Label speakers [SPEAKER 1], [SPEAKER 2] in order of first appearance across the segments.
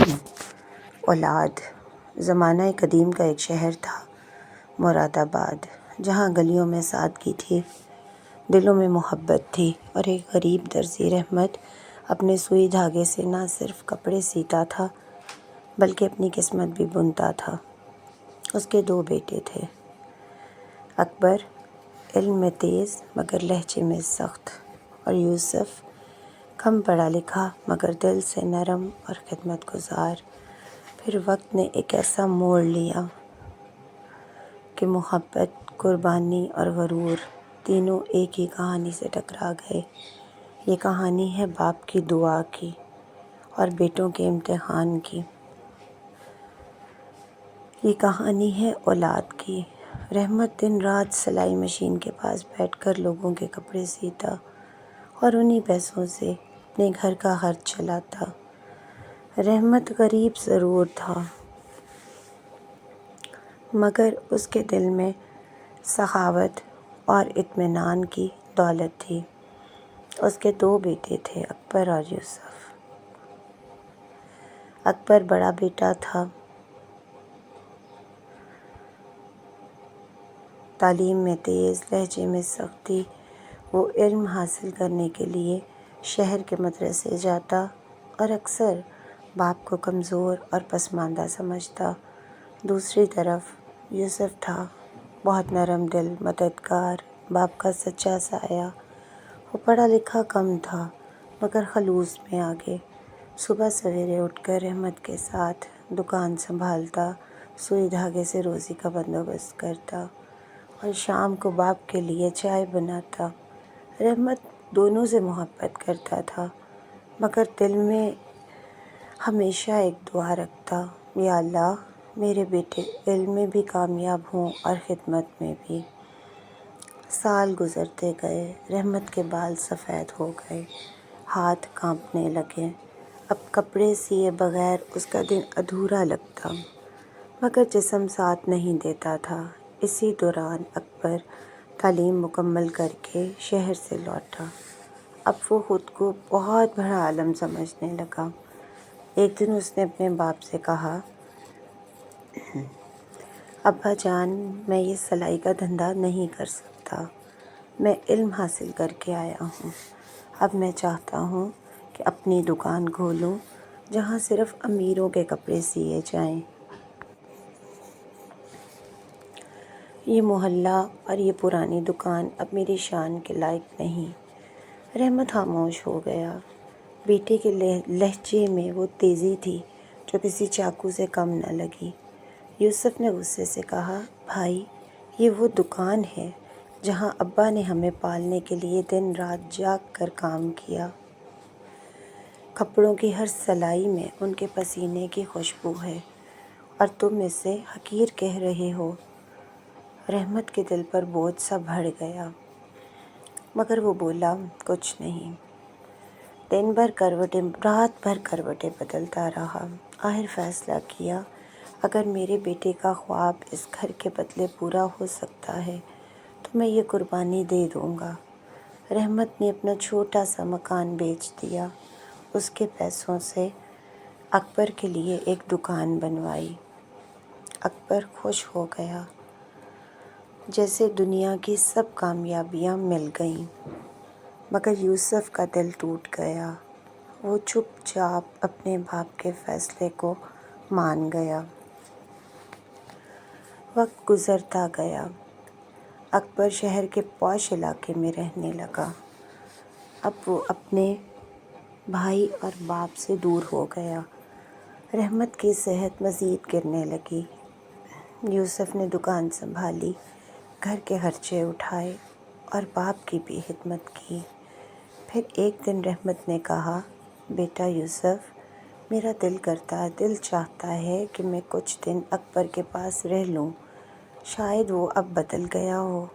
[SPEAKER 1] اولاد۔ زمانہ قدیم کا ایک شہر تھا، مراد آباد، جہاں گلیوں میں سادگی تھی، دلوں میں محبت تھی، اور ایک غریب درزی رحمت اپنے سوئی دھاگے سے نہ صرف کپڑے سیتا تھا بلکہ اپنی قسمت بھی بنتا تھا۔ اس کے 2 بیٹے تھے، اکبر علم میں تیز مگر لہجے میں سخت، اور یوسف کم پڑھا لکھا مگر دل سے نرم اور خدمت گزار۔ پھر وقت نے ایک ایسا موڑ لیا کہ محبت، قربانی اور غرور تینوں ایک ہی کہانی سے ٹکرا گئے۔ یہ کہانی ہے باپ کی دعا کی اور بیٹوں کے امتحان کی۔ یہ کہانی ہے اولاد کی۔ رحمت دن رات سلائی مشین کے پاس بیٹھ کر لوگوں کے کپڑے سیتا اور انہی پیسوں سے اپنے گھر کا خرچ چلاتا۔ رحمت غریب ضرور تھا مگر اس کے دل میں سخاوت اور اطمینان کی دولت تھی۔ اس کے 2 بیٹے تھے، اکبر اور یوسف۔ اکبر بڑا بیٹا تھا، تعلیم میں تیز، لہجے میں سختی۔ وہ علم حاصل کرنے کے لیے شہر کے مدرسے جاتا اور اکثر باپ کو کمزور اور پسماندہ سمجھتا۔ دوسری طرف یوسف تھا، بہت نرم دل، مددگار، باپ کا سچا سایہ۔ وہ پڑھا لکھا کم تھا مگر خلوص میں آگے۔ صبح سویرے اٹھ کر رحمت کے ساتھ دکان سنبھالتا، سوئی دھاگے سے روزی کا بندوبست کرتا اور شام کو باپ کے لیے چائے بناتا۔ رحمت دونوں سے محبت کرتا تھا مگر دل میں ہمیشہ ایک دعا رکھتا، یا اللہ میرے بیٹے علم میں بھی کامیاب ہوں اور خدمت میں بھی۔ سال گزرتے گئے، رحمت کے بال سفید ہو گئے، ہاتھ کانپنے لگے۔ اب کپڑے سیے بغیر اس کا دن ادھورا لگتا مگر جسم ساتھ نہیں دیتا تھا۔ اسی دوران اکبر تعلیم مکمل کر کے شہر سے لوٹا۔ اب وہ خود کو بہت بڑا عالم سمجھنے لگا۔ ایک دن اس نے اپنے باپ سے کہا، ابا جان، میں یہ سلائی کا دھندا نہیں کر سکتا۔ میں علم حاصل کر کے آیا ہوں۔ اب میں چاہتا ہوں کہ اپنی دکان کھولوں جہاں صرف امیروں کے کپڑے سیے جائیں۔ یہ محلہ اور یہ پرانی دکان اب میری شان کے لائق نہیں۔ رحمت خاموش ہو گیا۔ بیٹے کے لہجے میں وہ تیزی تھی جو کسی چاقو سے کم نہ لگی۔ یوسف نے غصے سے کہا، بھائی، یہ وہ دکان ہے جہاں ابا نے ہمیں پالنے کے لیے دن رات جاگ کر کام کیا۔ کپڑوں کی ہر سلائی میں ان کے پسینے کی خوشبو ہے اور تم اسے حقیر کہہ رہے ہو۔ رحمت کے دل پر بوجھ سا بڑھ گیا مگر وہ بولا کچھ نہیں۔ رات بھر کروٹیں بدلتا رہا۔ آخر فیصلہ کیا، اگر میرے بیٹے کا خواب اس گھر کے بدلے پورا ہو سکتا ہے تو میں یہ قربانی دے دوں گا۔ رحمت نے اپنا چھوٹا سا مکان بیچ دیا، اس کے پیسوں سے اکبر کے لیے ایک دکان بنوائی۔ اکبر خوش ہو گیا، جیسے دنیا کی سب کامیابیاں مل گئیں، مگر یوسف کا دل ٹوٹ گیا۔ وہ چپ چاپ اپنے باپ کے فیصلے کو مان گیا۔ وقت گزرتا گیا۔ اکبر شہر کے پوش علاقے میں رہنے لگا۔ اب وہ اپنے بھائی اور باپ سے دور ہو گیا۔ رحمت کی صحت مزید گرنے لگی۔ یوسف نے دکان سنبھالی، گھر کے خرچے اٹھائے اور باپ کی بھی خدمت کی۔ پھر ایک دن رحمت نے کہا، بیٹا یوسف، میرا دل چاہتا ہے کہ میں کچھ دن اکبر کے پاس رہ لوں، شاید وہ اب بدل گیا ہو۔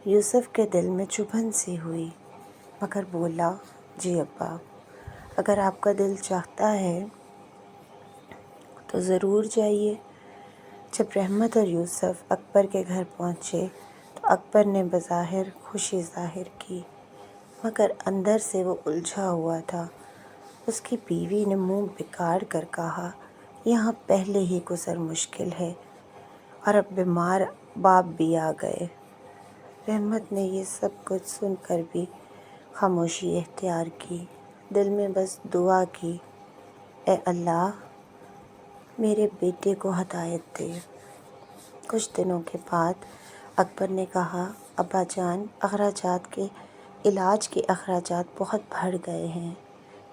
[SPEAKER 1] یوسف کے دل میں چبھن سی ہوئی مگر بولا، جی ابا، اگر آپ کا دل چاہتا ہے تو ضرور جائیے۔ جب رحمت اور یوسف اکبر کے گھر پہنچے تو اکبر نے بظاہر خوشی ظاہر کی مگر اندر سے وہ الجھا ہوا تھا۔ اس کی بیوی نے منہ بگاڑ کر کہا، یہاں پہلے ہی گزر مشکل ہے اور اب بیمار باپ بھی آ گئے۔ رحمت نے یہ سب کچھ سن کر بھی خاموشی اختیار کی، دل میں بس دعا کی، اے اللہ میرے بیٹے کو ہدایت دے۔ کچھ دنوں کے بعد اکبر نے کہا، ابا جان، علاج کے اخراجات بہت بڑھ گئے ہیں،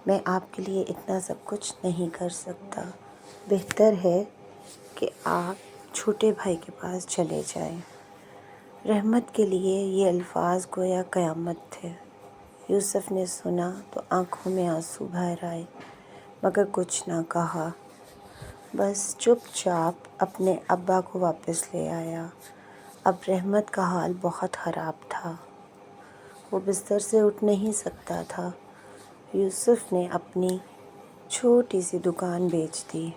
[SPEAKER 1] میں آپ کے لیے اتنا سب کچھ نہیں کر سکتا، بہتر ہے کہ آپ چھوٹے بھائی کے پاس چلے جائیں۔ رحمت کے لیے یہ الفاظ گویا قیامت تھے۔ یوسف نے سنا تو آنکھوں میں آنسو بھر آئے، مگر کچھ نہ کہا، بس چپ چاپ اپنے ابا کو واپس لے آیا۔ اب رحمت کا حال بہت خراب تھا، وہ بستر سے اٹھ نہیں سکتا تھا۔ یوسف نے اپنی چھوٹی سی دکان بیچ دی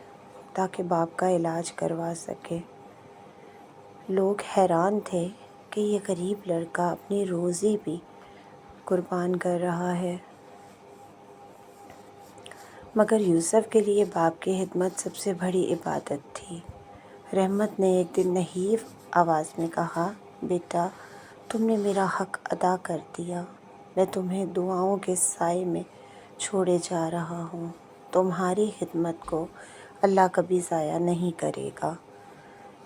[SPEAKER 1] تاکہ باپ کا علاج کروا سکے۔ لوگ حیران تھے کہ یہ غریب لڑکا اپنی روزی بھی قربان کر رہا ہے، مگر یوسف کے لیے باپ کی خدمت سب سے بڑی عبادت تھی۔ رحمت نے ایک دن نحیف آواز میں کہا، بیٹا تم نے میرا حق ادا کر دیا، میں تمہیں دعاؤں کے سائے میں چھوڑے جا رہا ہوں، تمہاری خدمت کو اللہ کبھی ضائع نہیں کرے گا۔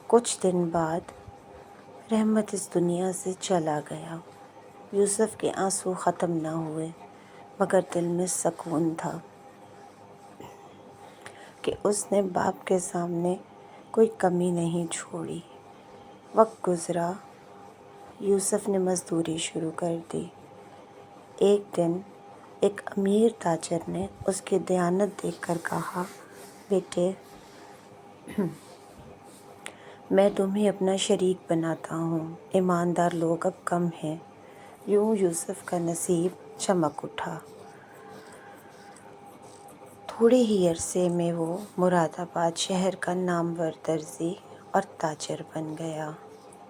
[SPEAKER 1] کچھ دن بعد رحمت اس دنیا سے چلا گیا۔ یوسف کے آنسو ختم نہ ہوئے، مگر دل میں سکون تھا کہ اس نے باپ کے سامنے کوئی کمی نہیں چھوڑی۔ وقت گزرا، یوسف نے مزدوری شروع کر دی۔ ایک دن ایک امیر تاجر نے اس کی دیانت دیکھ کر کہا، بیٹے میں تمہیں اپنا شریک بناتا ہوں، ایماندار لوگ اب کم ہیں۔ یوں یوسف کا نصیب چمک اٹھا۔ تھوڑے ہی عرصے میں وہ مراد آباد شہر کا نامور درزی اور تاجر بن گیا۔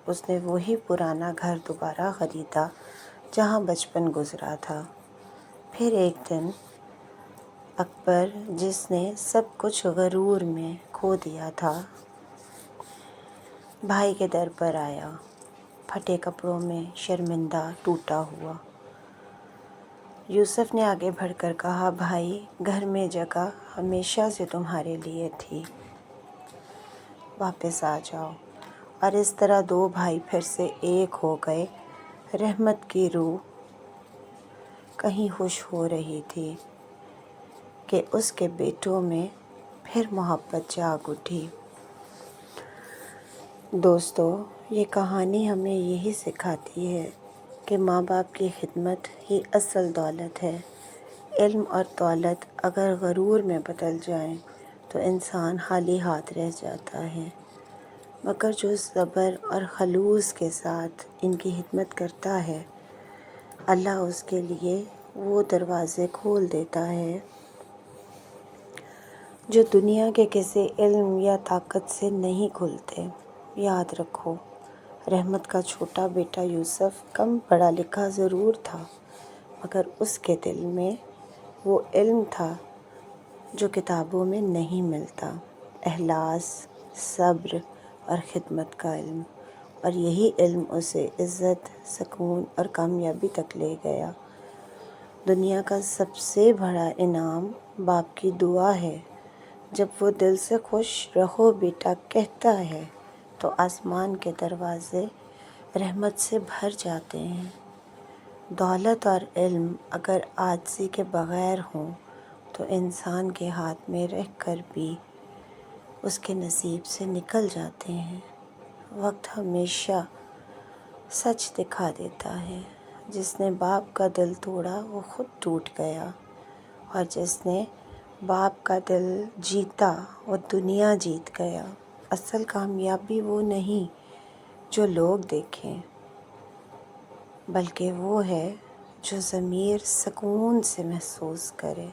[SPEAKER 1] اس نے وہی پرانا گھر دوبارہ خریدا جہاں بچپن گزرا تھا۔ پھر ایک دن اکبر، جس نے سب کچھ غرور میں کھو دیا تھا، بھائی کے در پر آیا، پھٹے کپڑوں میں، شرمندہ، ٹوٹا ہوا۔ یوسف نے آگے بڑھ کر کہا، بھائی گھر میں جگہ ہمیشہ سے تمہارے لیے تھی، واپس آ جاؤ۔ اور اس طرح دو بھائی پھر سے ایک ہو گئے۔ رحمت کی روح کہیں خوش ہو رہی تھی کہ اس کے بیٹوں میں پھر محبت جاگ اٹھی۔ دوستو، یہ کہانی ہمیں یہی سکھاتی ہے کہ ماں باپ کی خدمت ہی اصل دولت ہے۔ علم اور دولت اگر غرور میں بدل جائیں تو انسان خالی ہاتھ رہ جاتا ہے، مگر جو صبر اور خلوص کے ساتھ ان کی خدمت کرتا ہے، اللہ اس کے لیے وہ دروازے کھول دیتا ہے جو دنیا کے کسی علم یا طاقت سے نہیں کھلتے۔ یاد رکھو، رحمت کا چھوٹا بیٹا یوسف کم پڑھا لکھا ضرور تھا، مگر اس کے دل میں وہ علم تھا جو کتابوں میں نہیں ملتا، اخلاص، صبر اور خدمت کا علم، اور یہی علم اسے عزت، سکون اور کامیابی تک لے گیا۔ دنیا کا سب سے بڑا انعام باپ کی دعا ہے۔ جب وہ دل سے خوش رہو بیٹا کہتا ہے تو آسمان کے دروازے رحمت سے بھر جاتے ہیں۔ دولت اور علم اگر عاجزی کے بغیر ہوں تو انسان کے ہاتھ میں رہ کر بھی اس کے نصیب سے نکل جاتے ہیں۔ وقت ہمیشہ سچ دکھا دیتا ہے، جس نے باپ کا دل توڑا وہ خود ٹوٹ گیا، اور جس نے باپ کا دل جیتا وہ دنیا جیت گیا۔ اصل کامیابی وہ نہیں جو لوگ دیکھیں، بلکہ وہ ہے جو ضمیر سکون سے محسوس کرے۔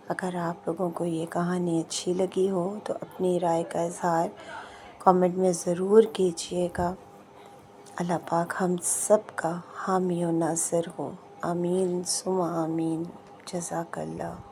[SPEAKER 1] اگر آپ لوگوں کو یہ کہانی اچھی لگی ہو تو اپنی رائے کا اظہار کامنٹ میں ضرور کیجیے گا۔ اللہ پاک ہم سب کا حامی و ناصر ہو، آمین ثم آمین۔ جزاک اللہ۔